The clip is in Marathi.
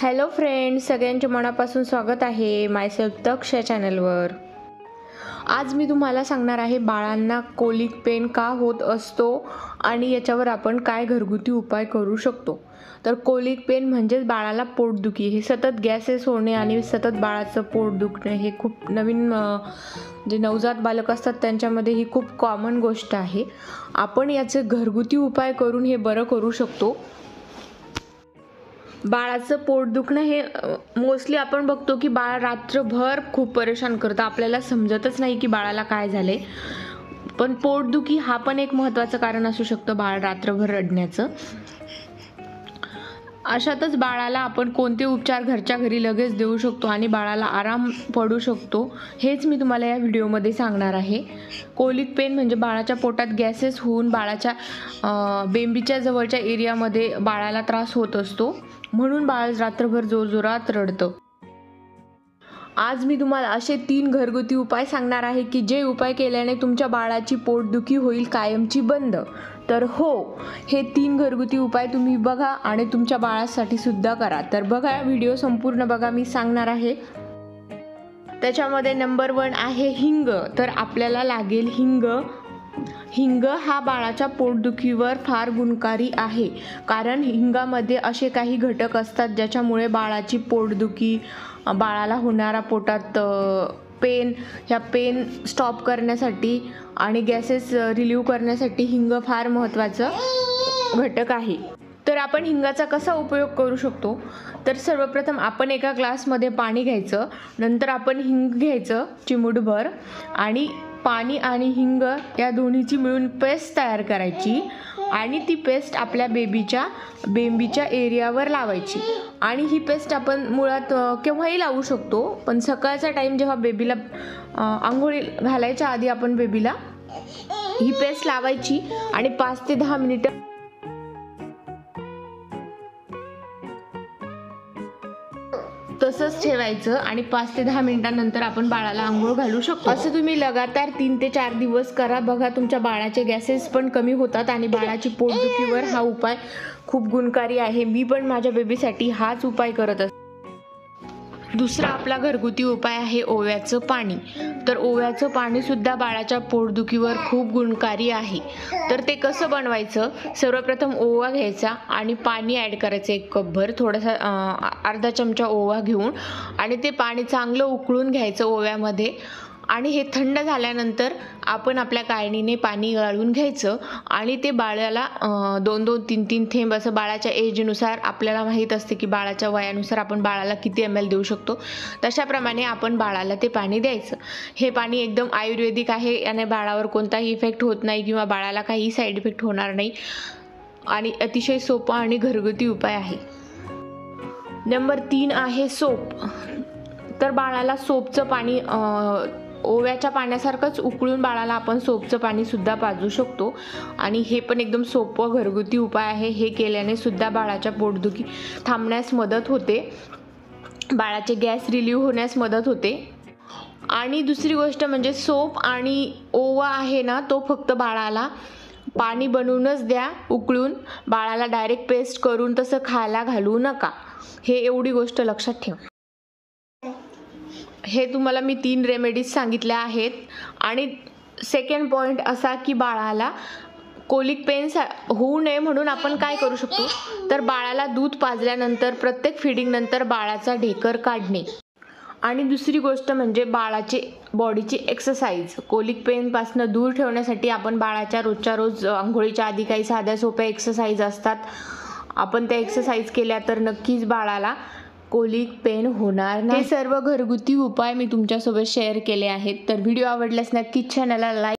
हॅलो फ्रेंड्स, सगळ्यांचे मनापासून स्वागत आहे मायसेल्फ तक्ष या चॅनलवर। आज मी तुम्हाला सांगणार आहे बाळांना कोलिक पेन का होत असतो आणि याच्यावर आपण काय घरगुती उपाय करू शकतो। तर कोलिक पेन म्हणजेच बाळाला पोटदुखी, हे सतत गॅसेस होणे आणि सतत बाळाचं पोट दुखणे हे खूप नवीन जे नवजात बालक असतात त्यांच्यामध्ये ही खूप कॉमन गोष्ट आहे। आपण याचे घरगुती उपाय करून हे बरं करू शकतो। बाळाचं पोट दुखणं हे मोस्टली आपण बघतो की बाळ रात्रभर खूप परेशान करतं, आपल्याला समजतच नाही की बाळाला काय झाले। पण पोटदुखी हा पण एक महत्त्वाचं कारण असू शकतं बाळ रात्रभर रडण्याचं। अशातच बाळाला आपण कोणते उपचार घरच्या घरी लगेच देऊ शकतो आणि बाळाला आराम पडू शकतो हेच मी तुम्हाला या व्हिडिओमध्ये सांगणार आहे। कोलिक पेन म्हणजे बाळाच्या पोटात गॅसेस होऊन बाळाच्या बेंबीच्या जवळच्या एरियामध्ये बाळाला त्रास होत असतो, म्हणून बाळ रात्रभर जोरजोरात रडतं। आज मी तुम्हाला असे 3 घरगुती उपाय सांगणार आहे की जे उपाय केल्याने तुमच्या बाळाची पोटदुखी होईल कायमची बंद। तर हो, हे 3 घरगुती उपाय तुम्ही बघा आणि तुमच्या बाळासाठी सुद्धा करा। तर बघा, व्हिडिओ संपूर्ण बघा, मी सांगणार आहे। त्याच्यामध्ये नंबर 1 आहे हिंग। तर आपल्याला लागेल हिंग। हिंग हा बाळाच्या पोटदुखीवर फार गुणकारी आहे, कारण हिंगामध्ये असे काही घटक असतात ज्याच्यामुळे बाळाची पोटदुखी, बाळाला होणारा पोटात पेन, ह्या पेन स्टॉप करण्यासाठी आणि गॅसेस रिलीव्ह करण्यासाठी हिंग फार महत्त्वाचं घटक आहे। तर आपण हिंगाचा कसा उपयोग करू शकतो? तर सर्वप्रथम आपण एका ग्लासमध्ये पाणी घ्यायचं, नंतर आपण हिंग घ्यायचं चिमूटभर आणि पाणी आणि हिंग या दोन्हीची मिळून पेस्ट तयार करायची आणि ती पेस्ट आपल्या बेंबीच्या एरियावर लावायची। आणि ही पेस्ट आपण मुळात केव्हाही लावू शकतो, पण सकाळचा टाईम जेव्हा बेबीला आंघोळी घालायच्या आधी आपण बेबीला ही पेस्ट लावायची आणि 5 ते 10 मिनिटं तसंच ठेवायचं आणि 5 ते 10 मिनिटांनंतर आपण बाळाला आंघोळ घालू शकतो। असं तुम्ही लगातार 3 ते 4 दिवस करा, बघा तुमच्या बाळाचे गॅसेस पण कमी होतात आणि बाळाची पोटदुखीवर हा उपाय खूप गुणकारी आहे। मी पण माझ्या बेबीसाठी हाच उपाय करत असते। दुसरा आपला घरगुती उपाय आहे ओव्याचं पाणी। तर ओव्याचं पाणी सुद्धा बाळाच्या पोटदुखीवर खूप गुणकारी आहे। तर ते कसं बनवायचं? सर्वप्रथम ओवा घ्यायचा आणि पाणी ॲड करायचं 1 कपभर, थोडासा अर्धा चमचा ओवा घेऊन, आणि ते पाणी चांगलं उकळून घ्यायचं ओव्यामध्ये। आणि हे थंड झाल्यानंतर आपण आपल्या गाळणीने पाणी गाळून घ्यायचं आणि ते बाळाला 2-2, 3-3 थेंब असं बाळाच्या एजनुसार, आपल्याला माहीत असते की बाळाच्या वयानुसार आपण बाळाला किती ml देऊ शकतो, तशाप्रमाणे आपण बाळाला ते पाणी द्यायचं। हे पाणी एकदम आयुर्वेदिक आहे, याने बाळावर कोणताही इफेक्ट होत नाही किंवा बाळाला काही साईड इफेक्ट होणार नाही आणि अतिशय सोपा आणि घरगुती उपाय आहे। नंबर 3 आहे सोप। तर बाळाला सोपचं पाणी ओव्याच्या पाण्यासारखंच उकळून बाळाला आपण सोपचं पाणी सुद्धा पाजू शकतो आणि हे पण एकदम सोपं घरगुती उपाय आहे। हे केल्याने सुद्धा बाळाच्या पोटदुखी थांबण्यास मदत होते, बाळाचे गॅस रिलीव्ह होण्यास मदत होते। आणि दुसरी गोष्ट म्हणजे सोप आणि ओवा आहे ना, तो फक्त बाळाला पाणी बनवूनच द्या उकळून, बाळाला डायरेक्ट पेस्ट करून तसं खायला घालू नका, हे एवढी गोष्ट लक्षात ठेवा। हे तुम्हाला मी 3 रेमेडीज सांगितल्या आहेत। आणि सेकंड पॉईंट असा की बाळाला कोलिक पेन होऊ नये म्हणून आपण काय करू शकतो? तर बाळाला दूध पाजल्यानंतर प्रत्येक फीडिंगनंतर बाळाचा ढेकर काढणे। आणि दुसरी गोष्ट म्हणजे बाळाचे बॉडीची एक्सरसाइज। कोलिक पेनपासून दूर ठेवण्यासाठी आपण बाळाच्या रोजच्या रोज आंघोळीच्या आधी काही साध्या सोप्या एक्सरसाइज असतात, आपण त्या एक्सरसाइज केल्या तर नक्कीच बाळाला कोलिक पेन होणार नाही। हे सर्व घरगुती उपाय मी तुमच्यासोबत शेअर केले आहेत। तर व्हिडिओ आवडल्यास नक्कीच चॅनलला लाईक